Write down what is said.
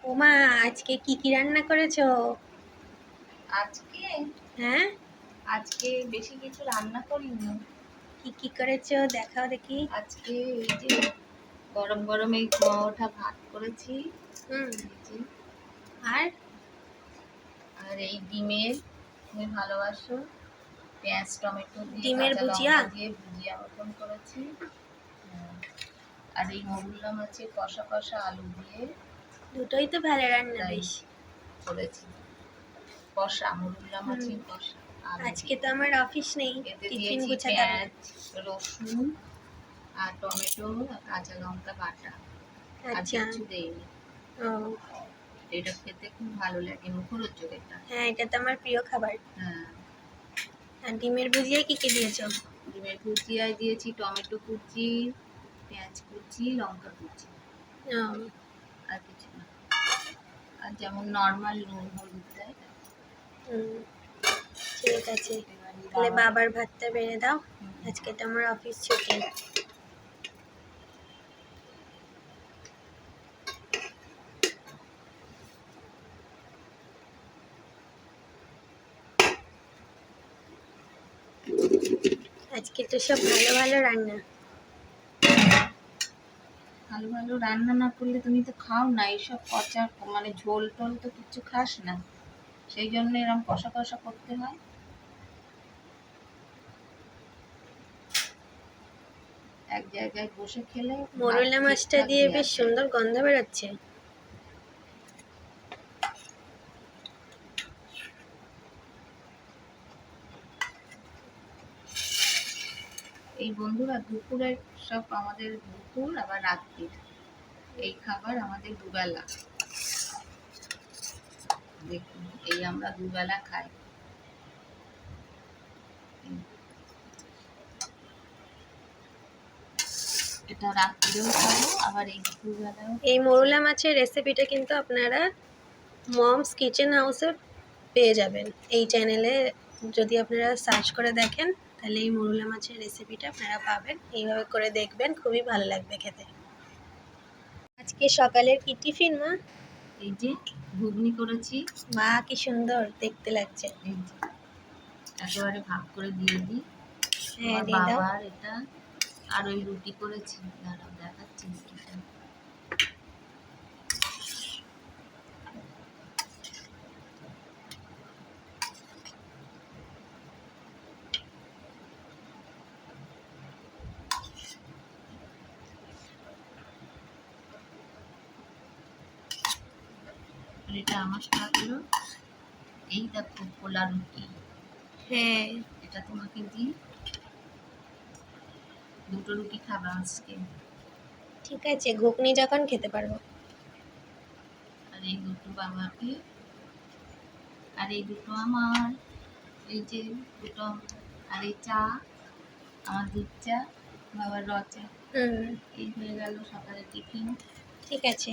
ওমা, আজকে কি কি রান্না করেছো? আজকে হ্যাঁ, আজকে বেশি কিছু রান্না করিনি। কি কি করেছো দেখাও দেখি। আজকে এই যে গরম গরম এই ধোয়া ওঠা ভাত করেছি। হুম। এই যে, আর আর এই ডিমের, তুমি ভালোবাসো, পেঁয়াজ টমেটো দিয়ে ডিমের কাঁচা ভুজিয়া? লঙ্কা দিয়ে ভুজিয়া মতন করেছি। হ্যাঁ, আর এই মরুলা মাছের কষা কষা আলু দিয়ে দুটোই তো ভালো রান্না ফ্রাই বেশ। করেছি। কষা মরুলা হুম। মাছের কষা আলু আজকে দিয়ে। তো আমার অফিস নেই, এতে টিফিন দিয়েছি গুছাতে হবে না। পেঁয়াজ, রসুন আর টমেটো আর কাঁচা লঙ্কা বাটা। আর আচ্ছা। কিচ্ছু দেইনি। ও। এটা খেতে খুব ভালো লাগে, মুখরোচক এটা। হ্যাঁ, এটা তো আমার প্রিয় খাবার। হ্যাঁ, আর ডিমের ভুজিয়ায় কি কি দিয়েছো? ডিমের ভুজিয়ায় দিয়েছি টমেটো কুচি, পেঁয়াজ কুচি, লঙ্কা কুচি, ও। আর কিছু না। আর যেমন নর্মাল নুন হলুদ দেয়। হুম, ঠিক আছে। এবার তাহলে বাবা, বাবার ভাতটা বেড়ে দাও। আজকে তো আমার অফিস ছুটি। আজকে তো সব ভালো ভালো রান্না। ভালো ভালো রান্না না করলে তুমি তো খাও না, এইসব পচা মানে ঝোল টোল তো কিছু খাস না, সেই জন্য এরকম কষা কষা করতে হয়। এক জায়গায় বসে খেলে ভাত মোরলা মাছটা ঠিকঠাক দিয়ে দেয়া বেশ যায়। সুন্দর গন্ধ বেরোচ্ছে। এই বন্ধুরা দুপুরে, সব আমাদের দুপুর আবার রাত্রির এই খাবার আমাদের দুবেলা। দেখুন, এই আমরা দুবেলা খাই। এটা রাত্রিরেও খাবো, আবার এই দুপুরবেলাও। এই মোরলা মাছের রেসিপিটা কিন্তু আপনারা মমস কিচেন হাউসে পেয়ে যাবেন। এই চ্যানেলে যদি আপনারা সার্চ করে দেখেন, তাহলে এই মোরলা মাছের রেসিপিটা আপনারা পাবেন। এইভাবে করে দেখবেন, খুবই ভালো লাগবে খেতে। আজকে সকালের কি টিফিন মা? এই যে ঘুগনি করেছি। মা, কি সুন্দর দেখতে লাগছে। এই যে একেবারে ভাগ করে দিয়ে দিই। হ্যাঁ, আমার দিয়ে দাও। বাবার এটা। আর ওই রুটি করেছি, দাঁড়াও দেখাচ্ছি রুটিটা। আর এটা আমার থাকলো। এই দেখো পোলা রুটি, হ্যাঁ, এটা তোমাকে দিই। দুটো রুটি খাবা আজকে। ঠিক আছে, ঘুগনি যখন খেতে পারবো। আর এই দুটো বাবাকে, আর এই দুটো আমার। এই যে দুটো আমার। আর এই চা, আমার দুধ চা, বাবার র চা। হুম, এই হয়ে গেল সকালে টিফিন। ঠিক আছে।